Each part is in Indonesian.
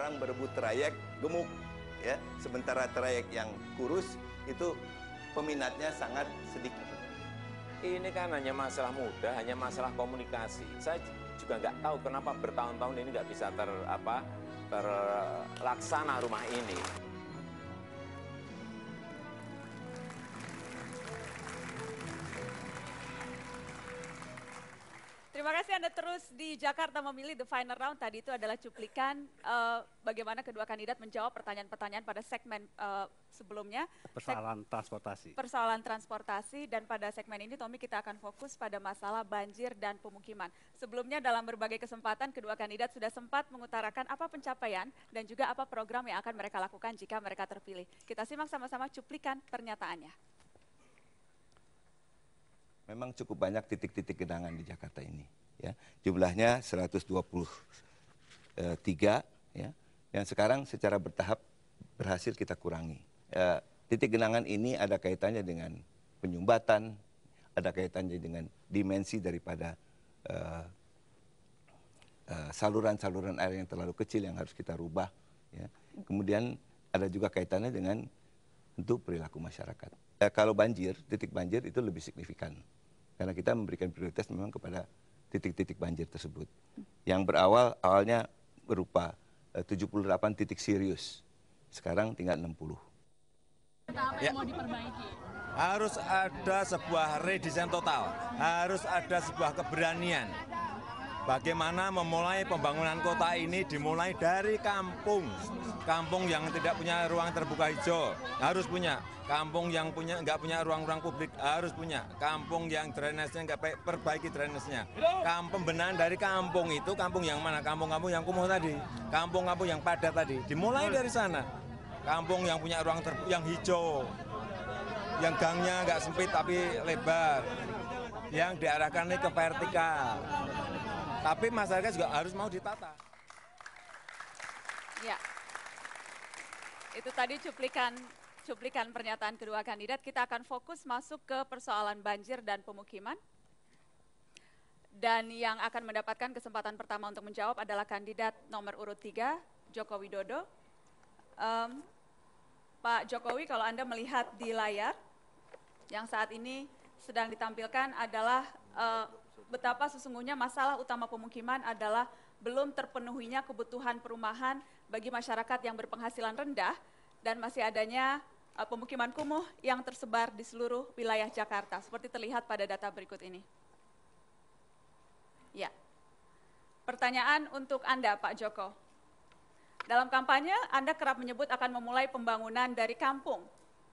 orang berebut trayek gemuk, ya. Sementara trayek yang kurus itu peminatnya sangat sedikit. Ini kan hanya masalah mudah, hanya masalah komunikasi. Saya juga nggak tahu kenapa bertahun-tahun ini nggak bisa terlaksana rumah ini. Terima kasih Anda terus di Jakarta Memilih The Final Round. Tadi itu adalah cuplikan bagaimana kedua kandidat menjawab pertanyaan-pertanyaan pada segmen sebelumnya. Persoalan transportasi. Persoalan transportasi, dan pada segmen ini Tommy kita akan fokus pada masalah banjir dan pemukiman. Sebelumnya dalam berbagai kesempatan kedua kandidat sudah sempat mengutarakan apa pencapaian dan juga apa program yang akan mereka lakukan jika mereka terpilih. Kita simak sama-sama cuplikan pernyataannya. Memang cukup banyak titik-titik genangan di Jakarta ini, ya. Jumlahnya 123, ya. Yang sekarang secara bertahap berhasil kita kurangi. Titik genangan ini ada kaitannya dengan penyumbatan, ada kaitannya dengan dimensi daripada saluran-saluran air yang terlalu kecil yang harus kita rubah, ya. Kemudian ada juga kaitannya dengan untuk perilaku masyarakat. Kalau banjir, titik banjir itu lebih signifikan. Karena kita memberikan prioritas memang kepada titik-titik banjir tersebut. Yang awalnya berupa 78 titik serius. Sekarang tinggal 60. Apa yang mau diperbaiki? Harus ada sebuah redesign total. Harus ada sebuah keberanian. Bagaimana memulai pembangunan kota ini dimulai dari kampung. Kampung yang tidak punya ruang terbuka hijau harus punya. Kampung yang nggak punya ruang-ruang publik harus punya. Kampung yang drainasenya nggak baik, perbaiki drainasnya. Pembenahan dari kampung itu, kampung yang mana? Kampung-kampung yang kumuh tadi. Kampung-kampung yang padat tadi. Dimulai dari sana. Kampung yang punya ruang yang hijau. Yang gangnya nggak sempit tapi lebar. Yang diarahkan ke vertikal. Tapi masyarakat juga harus mau ditata. Ya, itu tadi cuplikan pernyataan kedua kandidat. Kita akan fokus masuk ke persoalan banjir dan pemukiman. Dan yang akan mendapatkan kesempatan pertama untuk menjawab adalah kandidat nomor urut 3, Joko Widodo. Pak Jokowi, kalau Anda melihat di layar, yang saat ini sedang ditampilkan adalah betapa sesungguhnya masalah utama pemukiman adalah belum terpenuhinya kebutuhan perumahan bagi masyarakat yang berpenghasilan rendah dan masih adanya pemukiman kumuh yang tersebar di seluruh wilayah Jakarta, seperti terlihat pada data berikut ini. Ya, pertanyaan untuk Anda, Pak Joko. Dalam kampanye, Anda kerap menyebut akan memulai pembangunan dari kampung,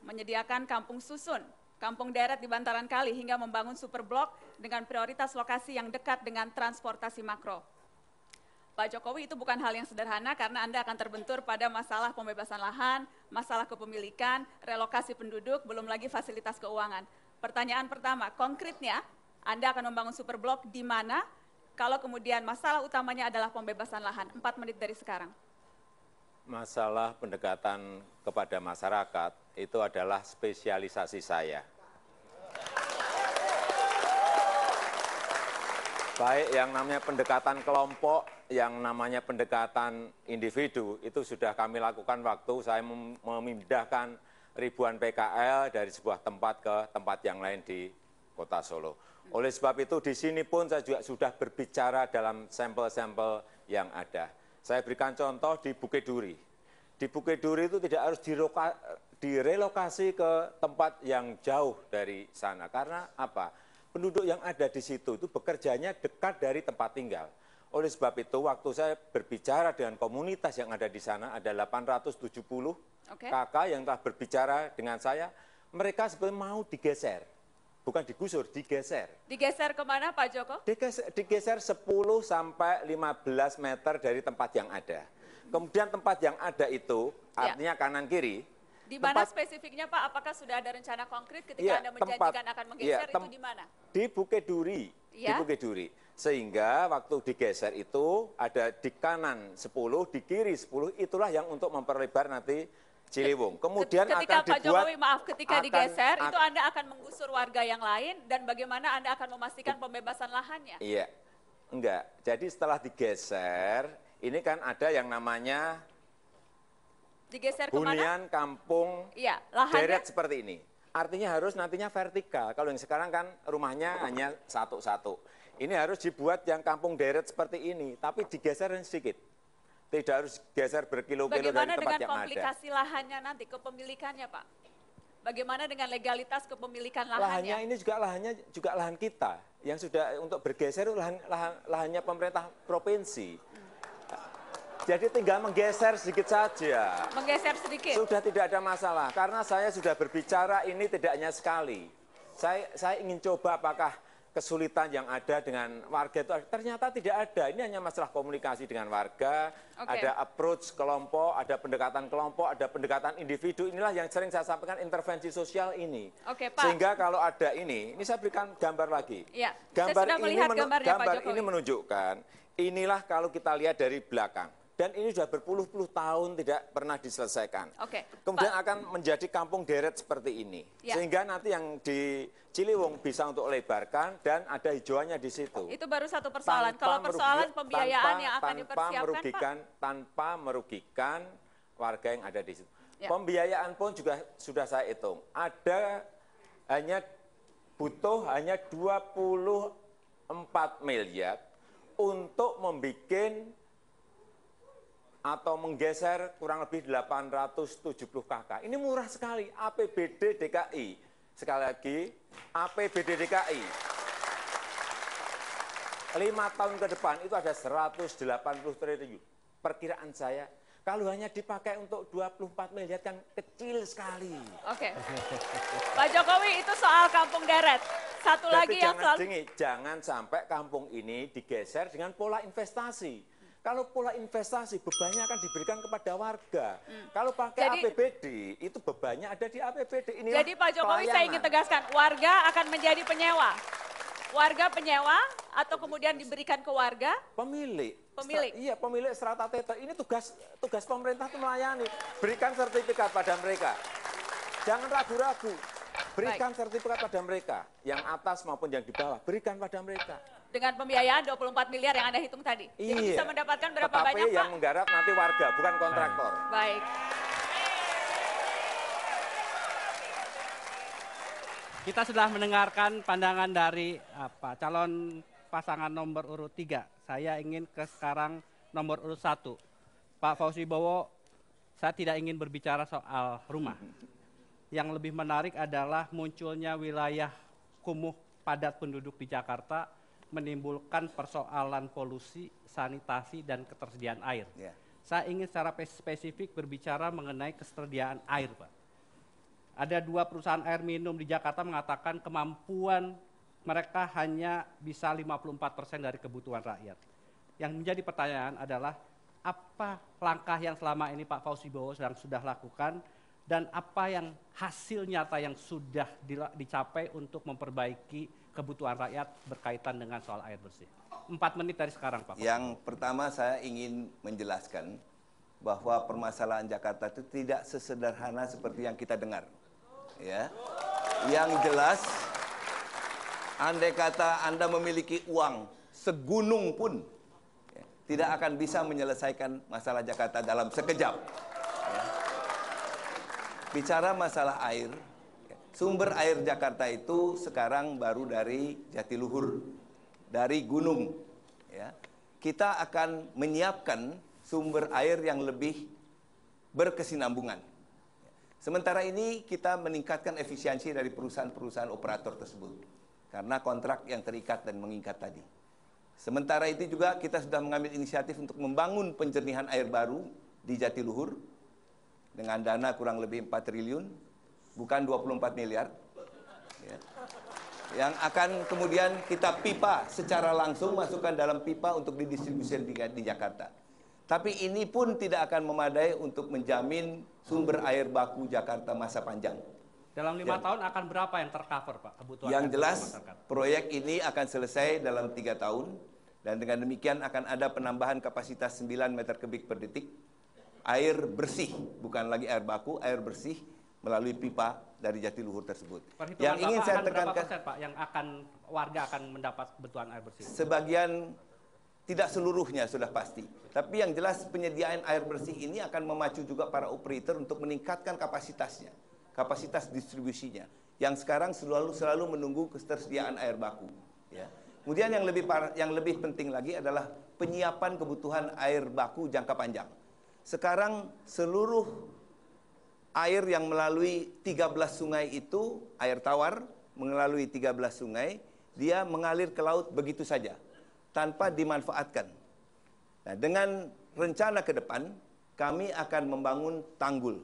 menyediakan kampung susun, kampung deret di bantaran kali, hingga membangun superblok dengan prioritas lokasi yang dekat dengan transportasi makro. Pak Jokowi, itu bukan hal yang sederhana karena Anda akan terbentur pada masalah pembebasan lahan, masalah kepemilikan, relokasi penduduk, belum lagi fasilitas keuangan. Pertanyaan pertama, konkretnya Anda akan membangun superblok di mana kalau kemudian masalah utamanya adalah pembebasan lahan? 4 menit dari sekarang. Masalah pendekatan kepada masyarakat itu adalah spesialisasi saya. Baik yang namanya pendekatan kelompok, yang namanya pendekatan individu, itu sudah kami lakukan waktu saya memindahkan ribuan PKL dari sebuah tempat ke tempat yang lain di Kota Solo. Oleh sebab itu di sini pun saya juga sudah berbicara dalam sampel-sampel yang ada. Saya berikan contoh di Bukit Duri. Di Bukit Duri itu tidak harus direlokasi ke tempat yang jauh dari sana. Karena apa? Penduduk yang ada di situ itu bekerjanya dekat dari tempat tinggal. Oleh sebab itu, waktu saya berbicara dengan komunitas yang ada di sana, ada 870 kakak yang telah berbicara dengan saya, mereka sebenarnya mau digeser. Bukan digusur, digeser. Digeser kemana, Pak Joko? Digeser 10 sampai 15 meter dari tempat yang ada. Kemudian tempat yang ada itu, artinya kanan kiri. Di mana spesifiknya, Pak? Apakah sudah ada rencana konkret ketika Anda menjanjikan akan menggeser, itu di mana? Di Bukit Duri. Di Bukit Duri. Sehingga waktu digeser itu ada di kanan 10, di kiri 10, itulah yang untuk memperlebar nanti Ciliwung. Kemudian ketika akan Pak dibuat, Jokowi, maaf, ketika digeser, itu Anda akan menggusur warga yang lain, dan bagaimana Anda akan memastikan pembebasan lahannya? Iya, enggak. Jadi setelah digeser, ini kan ada yang namanya Digeser kemana? hunian kampung Iya, lahannya. deret seperti ini. Artinya harus nantinya vertikal. Kalau yang sekarang kan rumahnya hanya satu-satu. Ini harus dibuat yang kampung deret seperti ini, tapi digeser sedikit. Tidak harus geser berkilo-kilo dari Bagaimana tempat dengan yang ada. komplikasi lahannya nanti, kepemilikannya Pak? Bagaimana dengan legalitas kepemilikan Lahannya lahannya? ini juga lahan kita yang sudah untuk bergeser itu lahannya pemerintah provinsi. Jadi tinggal menggeser sedikit saja. Menggeser sedikit. Sudah tidak ada masalah karena saya sudah berbicara ini tidak hanya sekali. Saya ingin coba apakah kesulitan yang ada dengan warga itu ternyata tidak ada. Ini hanya masalah komunikasi dengan warga, ada approach kelompok, ada pendekatan individu. Inilah yang sering saya sampaikan intervensi sosial ini. Oke, Pak. Sehingga kalau ada ini saya berikan gambar lagi. Ya, Gambar saya sudah melihat gambarnya Pak gambar Jokowi. ini menunjukkan inilah kalau kita lihat dari belakang. Dan ini sudah berpuluh-puluh tahun tidak pernah diselesaikan. Oke, Kemudian Pak. akan menjadi kampung deret seperti ini. Ya. Sehingga nanti yang di Ciliwung bisa untuk lebarkan dan ada hijauannya di situ. Itu baru satu persoalan. Kalau persoalan pembiayaan yang akan dipersiapkan, Pak. Tanpa merugikan warga yang ada di situ. Ya. Pembiayaan pun juga sudah saya hitung. Butuh hanya 24 miliar untuk membuat atau menggeser kurang lebih 870 KK. Ini murah sekali, APBD DKI. Sekali lagi, APBD DKI. 5 tahun ke depan itu ada 180 triliun. Perkiraan saya, kalau hanya dipakai untuk 24 miliar kan kecil sekali. Oke. Pak Jokowi, itu soal kampung deret. Satu lagi yang selalu... Jangan sampai kampung ini digeser dengan pola investasi. Kalau pola investasi, bebannya akan diberikan kepada warga. Kalau pakai APBD, itu bebannya ada di APBD. Inilah jadi Pak Jokowi saya ingin tegaskan, warga akan menjadi penyewa. Warga penyewa atau kemudian diberikan ke warga? Pemilik. Pemilik. Iya, pemilik strata teta. Ini tugas pemerintah itu melayani. Berikan sertifikat pada mereka. Jangan ragu-ragu. Berikan sertifikat pada mereka. Yang atas maupun yang di bawah, berikan pada mereka. Dengan pembiayaan 24 miliar yang Anda hitung tadi. Iya. Jadi bisa mendapatkan berapa Tetapi banyak, Pak? yang menggarap nanti warga, bukan kontraktor. Baik. Kita sudah mendengarkan pandangan dari calon pasangan nomor urut 3. Saya ingin ke sekarang nomor urut 1. Pak Fauzi Bowo, saya tidak ingin berbicara soal rumah. Yang lebih menarik adalah munculnya wilayah kumuh padat penduduk di Jakarta menimbulkan persoalan polusi, sanitasi, dan ketersediaan air. Ya. Saya ingin secara spesifik berbicara mengenai ketersediaan air, Pak. Ada 2 perusahaan air minum di Jakarta mengatakan kemampuan mereka hanya bisa 54% dari kebutuhan rakyat. Yang menjadi pertanyaan adalah apa langkah yang selama ini Pak Fauzi Bowo sudah lakukan dan apa yang hasil nyata yang sudah dicapai untuk memperbaiki kebutuhan rakyat berkaitan dengan soal air bersih. 4 menit dari sekarang, Pak. Yang pertama saya ingin menjelaskan bahwa permasalahan Jakarta itu tidak sesederhana seperti yang kita dengar. Ya. Yang jelas, andai kata Anda memiliki uang segunung pun, ya, tidak akan bisa menyelesaikan masalah Jakarta dalam sekejap. Ya. Bicara masalah air, sumber air Jakarta itu sekarang baru dari Jatiluhur, dari gunung. Ya. Kita akan menyiapkan sumber air yang lebih berkesinambungan. Sementara ini kita meningkatkan efisiensi dari perusahaan-perusahaan operator tersebut. Karena kontrak yang terikat dan mengikat tadi. Sementara itu juga kita sudah mengambil inisiatif untuk membangun penjernihan air baru di Jatiluhur. Dengan dana kurang lebih 4 triliun. Bukan 24 miliar, ya, yang akan kemudian kita pipa secara langsung, masukkan dalam pipa untuk didistribusikan di Jakarta. Tapi ini pun tidak akan memadai untuk menjamin sumber air baku Jakarta masa panjang. Dalam 5 tahun akan berapa yang tercover, Pak, kebutuhan yang jelas, masyarakat? Proyek ini akan selesai dalam 3 tahun, dan dengan demikian akan ada penambahan kapasitas 9 meter kubik per detik, air bersih, bukan lagi air baku, air bersih, melalui pipa dari Jatiluhur tersebut. Perhitungan Yang ingin Bapak saya akan berapa tekankan, persen, Pak, yang akan warga akan mendapat kebutuhan air bersih? sebagian tidak seluruhnya sudah pasti. Tapi yang jelas penyediaan air bersih ini akan memacu juga para operator untuk meningkatkan kapasitasnya, kapasitas distribusinya. Yang sekarang selalu menunggu ketersediaan air baku. Ya. Kemudian yang lebih penting lagi adalah penyiapan kebutuhan air baku jangka panjang. Sekarang seluruh air yang melalui 13 sungai itu, air tawar melalui 13 sungai, dia mengalir ke laut begitu saja, tanpa dimanfaatkan. Nah, dengan rencana ke depan, kami akan membangun tanggul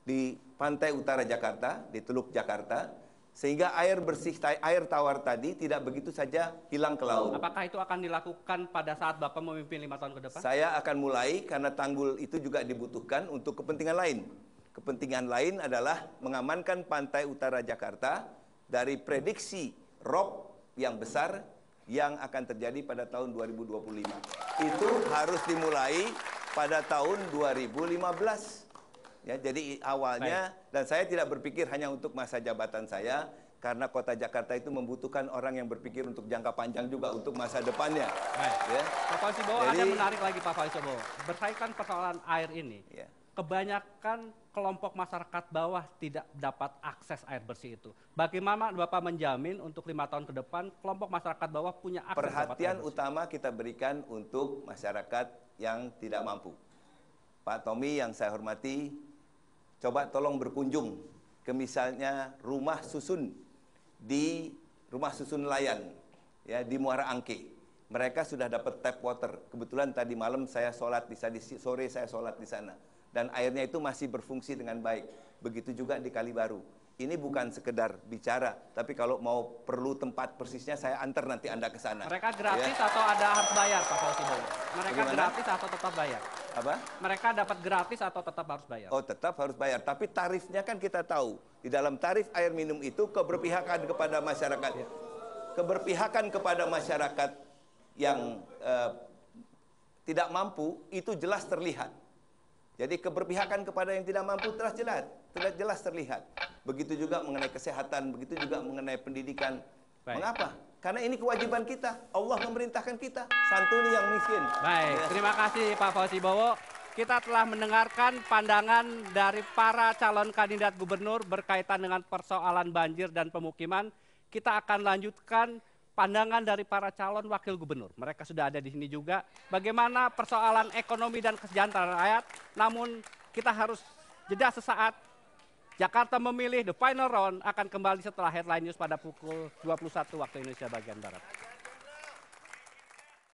di pantai utara Jakarta, di Teluk Jakarta, sehingga air bersih, air tawar tadi tidak begitu saja hilang ke laut. Apakah itu akan dilakukan pada saat Bapak memimpin 5 tahun ke depan? Saya akan mulai karena tanggul itu juga dibutuhkan untuk kepentingan lain. Kepentingan lain adalah mengamankan pantai utara Jakarta dari prediksi rob yang besar yang akan terjadi pada tahun 2025. Itu harus dimulai pada tahun 2015. Ya, jadi awalnya, dan saya tidak berpikir hanya untuk masa jabatan saya, karena kota Jakarta itu membutuhkan orang yang berpikir untuk jangka panjang juga untuk masa depannya. Ya. Pak Fauzi Bowo, ada menarik lagi Pak Fauzi Bowo. Berkaitan persoalan air ini, ya, kebanyakan kelompok masyarakat bawah tidak dapat akses air bersih itu. Bagaimana Bapak menjamin untuk 5 tahun ke depan kelompok masyarakat bawah punya akses? Perhatian utama kita berikan untuk masyarakat yang tidak mampu. Pak Tommy yang saya hormati, coba tolong berkunjung ke misalnya rumah susun di rumah susun nelayan, ya, di Muara Angke. Mereka sudah dapat tap water. Kebetulan tadi malam saya sholat di sana, sore saya sholat di sana. Dan airnya itu masih berfungsi dengan baik. Begitu juga di Kalibaru. Ini bukan sekedar bicara, tapi kalau mau perlu tempat persisnya saya antar nanti Anda ke sana. Mereka gratis, ya, atau ada harus bayar Pak Fauzi Bowo? Mereka bagaimana? Gratis atau tetap bayar? Apa? Mereka dapat gratis atau tetap harus bayar? Oh, tetap harus bayar. Tapi tarifnya kan kita tahu. Di dalam tarif air minum itu keberpihakan kepada masyarakat. Ya. Keberpihakan kepada masyarakat yang tidak mampu itu jelas terlihat. Jadi keberpihakan kepada yang tidak mampu telah jelas terlihat. Begitu juga mengenai kesehatan, begitu juga mengenai pendidikan. Baik. Mengapa? Karena ini kewajiban kita. Allah memerintahkan kita, santuni yang miskin. Baik, ya. Terima kasih Pak Fauzi Bowo. Kita telah mendengarkan pandangan dari para calon kandidat gubernur berkaitan dengan persoalan banjir dan pemukiman. Kita akan lanjutkan pandangan dari para calon wakil gubernur. Mereka sudah ada di sini juga. Bagaimana persoalan ekonomi dan kesejahteraan rakyat. Namun kita harus jeda sesaat. Jakarta memilih The Final Round akan kembali setelah Headline News pada pukul 21 waktu Indonesia bagian Barat.